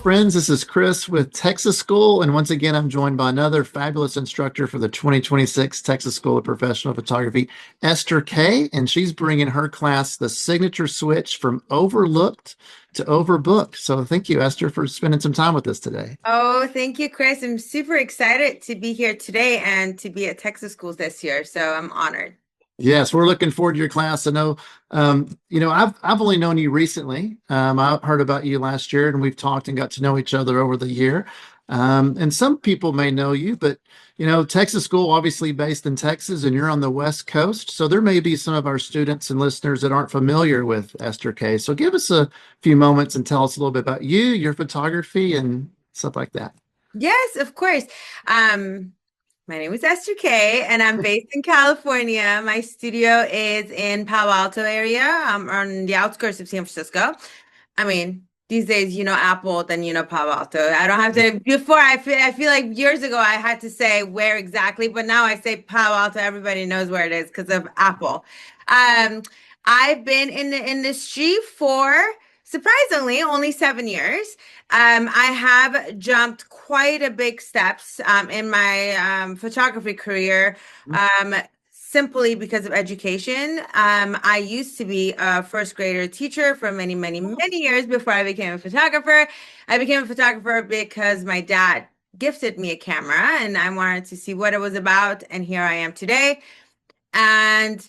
friends. This is Chris with Texas School. And once again, I'm joined by another fabulous instructor for the 2026 Texas School of Professional Photography, Esther Kay. And she's bringing her class the signature switch from overlooked to overbooked. So thank you, Esther, for spending some time with us today. Oh, thank you, Chris. I'm super excited to be here today and to be at Texas Schools this year. So I'm honored. Yes, we're looking forward to your class. I know, I've only known you recently. I heard about you last year, and we've talked and got to know each other over the year. And some people may know you, but Texas School obviously based in Texas, and you're on the West Coast, so there may be some of our students and listeners that aren't familiar with Esther Kay. So give us a few moments and tell us a little bit about you, your photography, and stuff like that. Yes, of course. My name is Esther Kay, and I'm based in California. My studio is in Palo Alto area, on the outskirts of San Francisco. I mean, these days, Apple, then Palo Alto. I don't have to. Before, I feel like years ago I had to say where exactly, but now I say Palo Alto. Everybody knows where it is because of Apple. I've been in the industry for surprisingly only 7 years. I have jumped quite a big steps in my photography career. Simply because of education. I used to be a first grader teacher for many, many, many years before I became a photographer. I became a photographer because my dad gifted me a camera and I wanted to see what it was about. And here I am today. And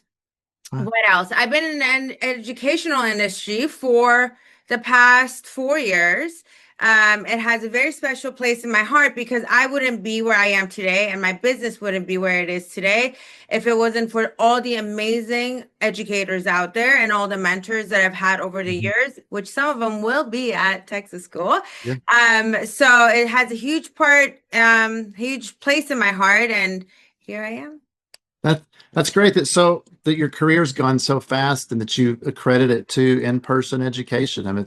what else? I've been in an educational industry for the past 4 years. It has a very special place in my heart because I wouldn't be where I am today and my business wouldn't be where it is today if it wasn't for all the amazing educators out there and all the mentors that I've had over the years, which some of them will be at Texas School. Yeah. So it has a huge huge place in my heart, and here I am. That's great that your career's gone so fast and that you accredit it to in-person education. I mean,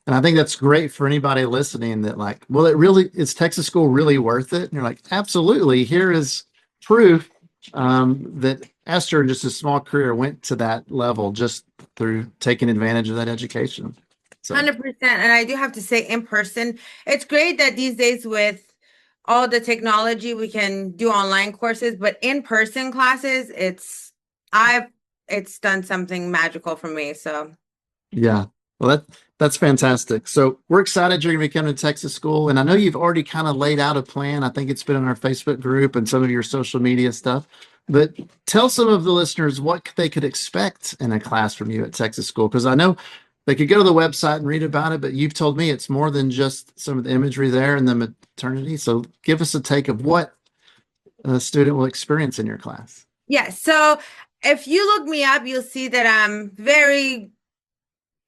and I think that's great for anybody listening that like, well, is Texas School really worth it? And you're like, absolutely. Here is proof that Esther, in just a small career, went to that level just through taking advantage of that education. So 100%. And I do have to say, in person, it's great that these days with all the technology we can do online courses, but in-person classes, it's done something magical for me. So yeah, well, that's fantastic. So we're excited you're going to be coming to Texas School, and I know you've already kind of laid out a plan. I think it's been in our Facebook group and some of your social media stuff. But tell some of the listeners what they could expect in a class from you at Texas School, because I know they could go to the website and read about it, but you've told me it's more than just some of the imagery there and the maternity. So give us a take of what a student will experience in your class. yeah. So if you look me up, you'll see that I'm very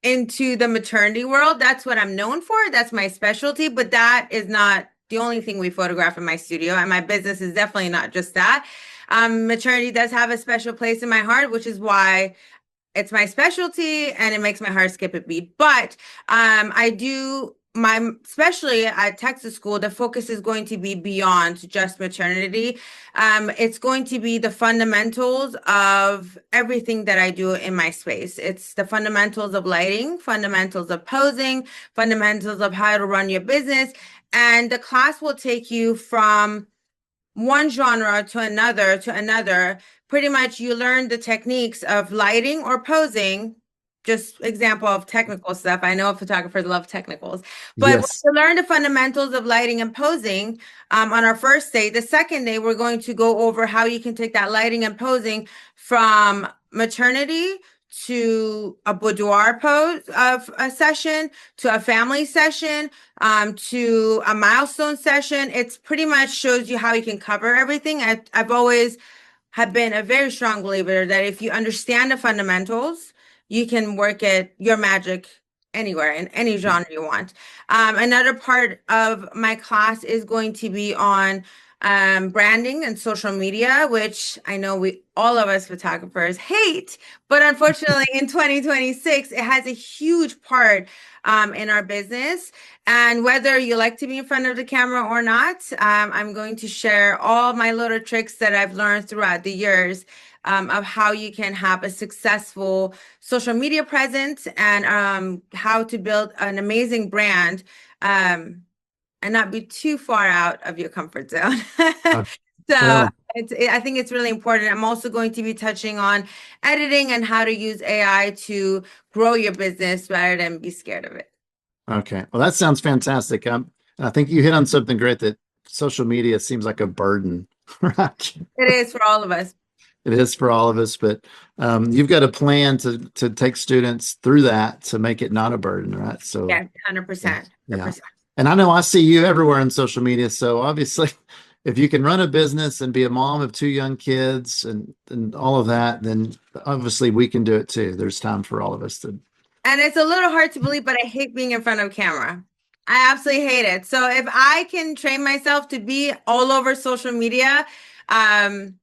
into the maternity world. That's what I'm known for. That's my specialty, but that is not the only thing we photograph in my studio. And my business is definitely not just that. Maternity does have a special place in my heart, which is why it's my specialty and it makes my heart skip a beat. But especially at Texas School, the focus is going to be beyond just maternity. It's going to be the fundamentals of everything that I do in my space. It's the fundamentals of lighting, fundamentals of posing, fundamentals of how to run your business. And the class will take you from one genre to another. Pretty much you learn the techniques of lighting or posing. Just example of technical stuff. I know photographers love technicals, but Yes. to learn the fundamentals of lighting and posing on our first day. The second day, we're going to go over how you can take that lighting and posing from maternity to a boudoir pose of a session, to a family session, to a milestone session. It's pretty much shows you how you can cover everything. I've always have been a very strong believer that if you understand the fundamentals, you can work at your magic anywhere in any genre you want. Another part of my class is going to be on branding and social media, which I know all of us photographers hate, but unfortunately in 2026, it has a huge part in our business. And whether you like to be in front of the camera or not, I'm going to share all my little tricks that I've learned throughout the years of how you can have a successful social media presence and how to build an amazing brand and not be too far out of your comfort zone. Uh, So Really? I think it's really important. I'm also going to be touching on editing and how to use AI to grow your business rather than be scared of it. Okay. Well, that sounds fantastic. I think you hit on something great that social media seems like a burden, right? It is for all of us. It is for all of us, but you've got a plan to take students through that to make it not a burden, right? So, Yeah, 100%. yes, yeah. 100%. And I know I see you everywhere on social media. So obviously, if you can run a business and be a mom of two young kids and all of that, then obviously we can do it too. There's time for all of us to. And it's a little hard to believe, but I hate being in front of camera. I absolutely hate it. So if I can train myself to be all over social media, um,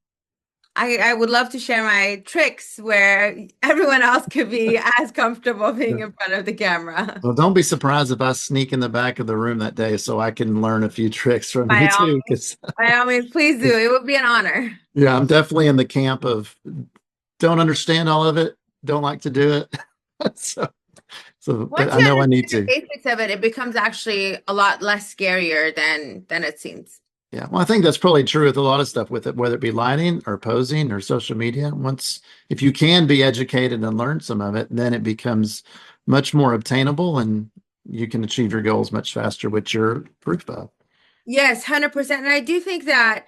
I would love to share my tricks where everyone else could be as comfortable being in front of the camera. Well, don't be surprised if I sneak in the back of the room that day so I can learn a few tricks from you By all too. means, by all means, please do. It would be an honor. Yeah, I'm definitely in the camp of don't understand all of it, don't like to do it. So, but Once I you know I understand need the to. basics of it, it becomes actually a lot less scarier than it seems. Yeah, well, I think that's probably true with a lot of stuff with it, whether it be lighting or posing or social media. If you can be educated and learn some of it, then it becomes much more obtainable and you can achieve your goals much faster, which you're proof of. Yes, 100%. And I do think that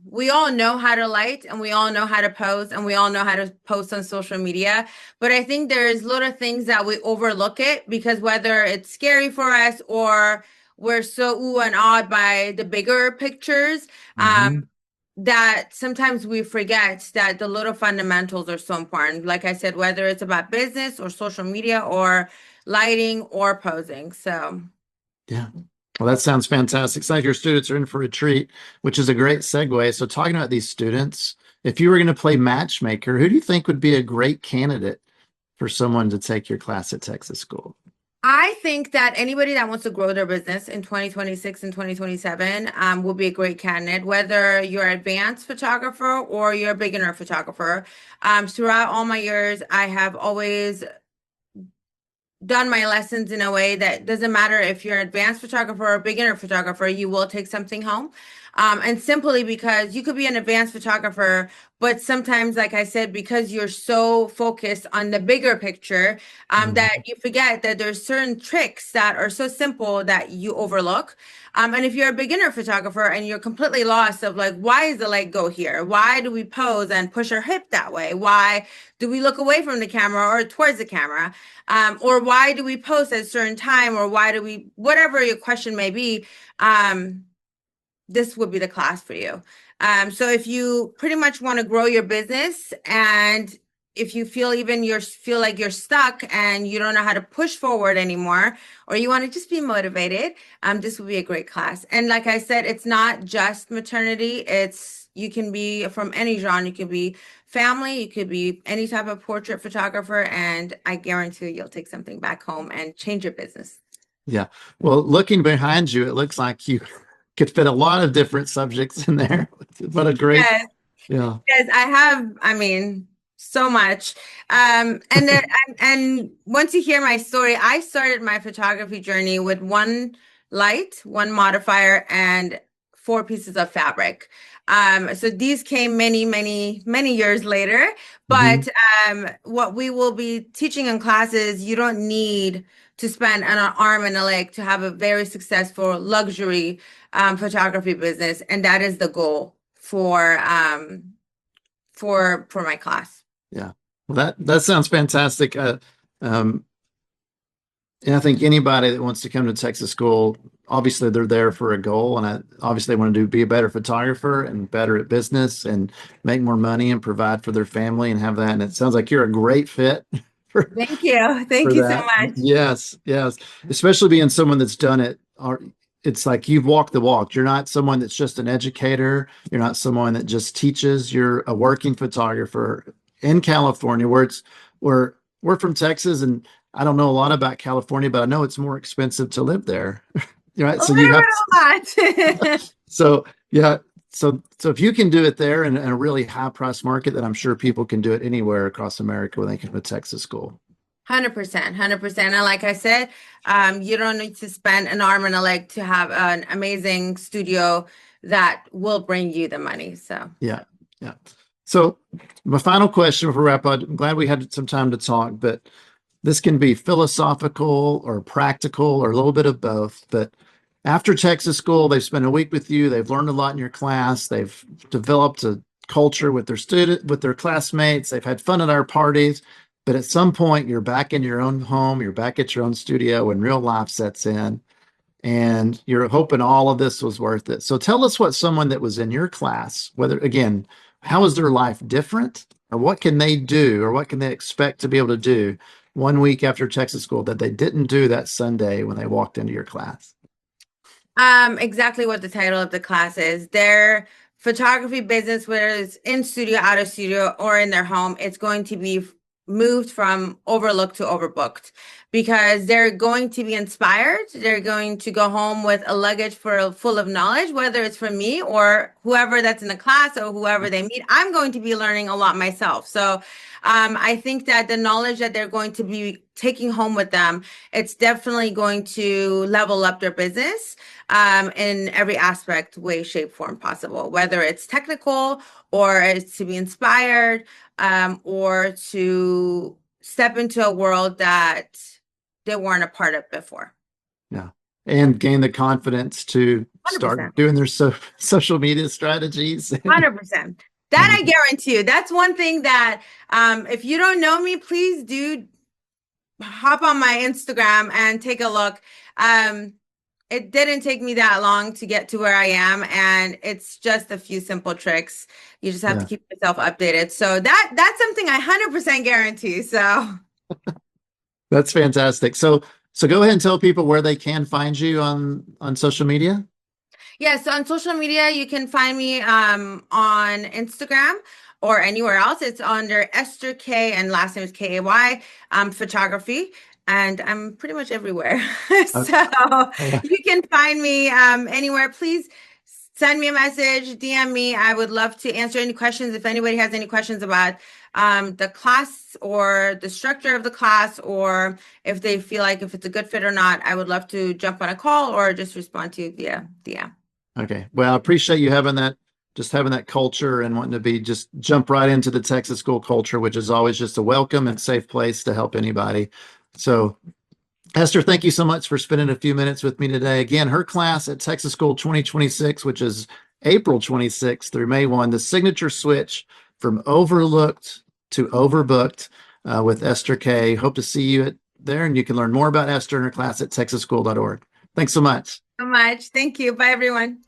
we all know how to light and we all know how to pose and we all know how to post on social media. But I think there's little things that we overlook it because whether it's scary for us or we're so ooh and awed by the bigger pictures, Mhm. that sometimes we forget that the little fundamentals are so important. Like I said, whether it's about business or social media or lighting or posing. So Yeah. Well, that sounds fantastic. Sounds like your students are in for a treat, which is a great segue. So, talking about these students, if you were going to play matchmaker, who do you think would be a great candidate for someone to take your class at Texas School? I think that anybody that wants to grow their business in 2026 and 2027 will be a great candidate, whether you're an advanced photographer or you're a beginner photographer. Throughout all my years, I have always done my lessons in a way that doesn't matter if you're an advanced photographer or a beginner photographer, you will take something home. And simply because you could be an advanced photographer, but sometimes, like I said, because you're so focused on the bigger picture, that you forget that there's certain tricks that are so simple that you overlook. And if you're a beginner photographer and you're completely lost of like, why is the leg go here? Why do we pose and push our hip that way? Why do we look away from the camera or towards the camera? Or why do we post at a certain time? Or why do we, whatever your question may be, this would be the class for you. So if you pretty much want to grow your business and if you feel feel like you're stuck and you don't know how to push forward anymore, or you want to just be motivated, this would be a great class. And like I said, it's not just maternity. You can be from any genre. You can be family, you could be any type of portrait photographer, and I guarantee you'll take something back home and change your business. Yeah. Well, looking behind you, it looks like you could fit a lot of different subjects in there. What a great, Yes. yeah. Yes, I have, I mean, so much. And then, and once you hear my story, I started my photography journey with one light, one modifier, and four pieces of fabric. So these came many, many, many years later. Mhm. But what we will be teaching in classes, you don't need to spend an arm and a leg to have a very successful luxury photography business, and that is the goal for my class. Yeah. Well, that sounds fantastic. Um, and I think anybody that wants to come to Texas School, obviously they're there for a goal, and obviously they want to be a better photographer and better at business and make more money and provide for their family and have that. And it sounds like you're a great fit for Thank you. Thank for you so that. much. Yes, yes. Especially being someone that's done it. It's like you've walked the walk. You're not someone that's just an educator. You're not someone that just teaches. You're a working photographer in California, where we're from Texas, and I don't know a lot about California, but I know it's more expensive to live there. Right. A So you little have bit a lot. so yeah. So if you can do it there in a really high price market, then I'm sure people can do it anywhere across America when they come to Texas School. 100%, 100%. And like I said, you don't need to spend an arm and a leg to have an amazing studio that will bring you the money. So, Yeah. Yeah. So my final question before we wrap up, I'm glad we had some time to talk, but this can be philosophical or practical or a little bit of both. But after Texas school, they've spent a week with you. They've learned a lot in your class. They've developed a culture with with their classmates. They've had fun at our parties. But at some point, you're back in your own home. You're back at your own studio, and real life sets in. And you're hoping all of this was worth it. So tell us what someone that was in your class, whether again, how is their life different, or what can they do, or what can they expect to be able to do 1 week after Texas school that they didn't do that Sunday when they walked into your class? exactly what the title of the class is. Their photography business, whether it's in studio, out of studio, or in their home, it's going to be moved from overlooked to overbooked because they're going to be inspired. They're going to go home with a luggage full of knowledge, whether it's from me or whoever that's in the class or whoever they meet. I'm going to be learning a lot myself. So I think that the knowledge that they're going to be taking home with them, it's definitely going to level up their business in every aspect, way, shape, form possible, whether it's technical or it's to be inspired or to step into a world that they weren't a part of before. Yeah. And gain the confidence to 100%. start doing their social media strategies. 100%. That I guarantee you. That's one thing that if you don't know me, please do hop on my Instagram and take a look. It didn't take me that long to get to where I am, and it's just a few simple tricks. You just have to Yeah. keep yourself updated. So that's something I 100% guarantee. So That's fantastic. So go ahead and tell people where they can find you on social media. yes, on social media, you can find me on Instagram or anywhere else. It's under Esther Kay and last name is Kay, photography. And I'm pretty much everywhere. Okay. So Yeah. you can find me anywhere. Please send me a message, DM me. I would love to answer any questions. If anybody has any questions about the class or the structure of the class, or if they feel like if it's a good fit or not, I would love to jump on a call or just respond to you via DM. Okay. Well, I appreciate you having that culture and wanting to be just jump right into the Texas school culture, which is always just a welcome and safe place to help anybody. So, Esther, thank you so much for spending a few minutes with me today. Again, her class at Texas School 2026, which is April 26th through May 1, the signature switch from overlooked to overbooked with Esther Kay. Hope to see you there, and you can learn more about Esther and her class at texasschool.org. Thanks so much. So much. Thank you. Bye, everyone.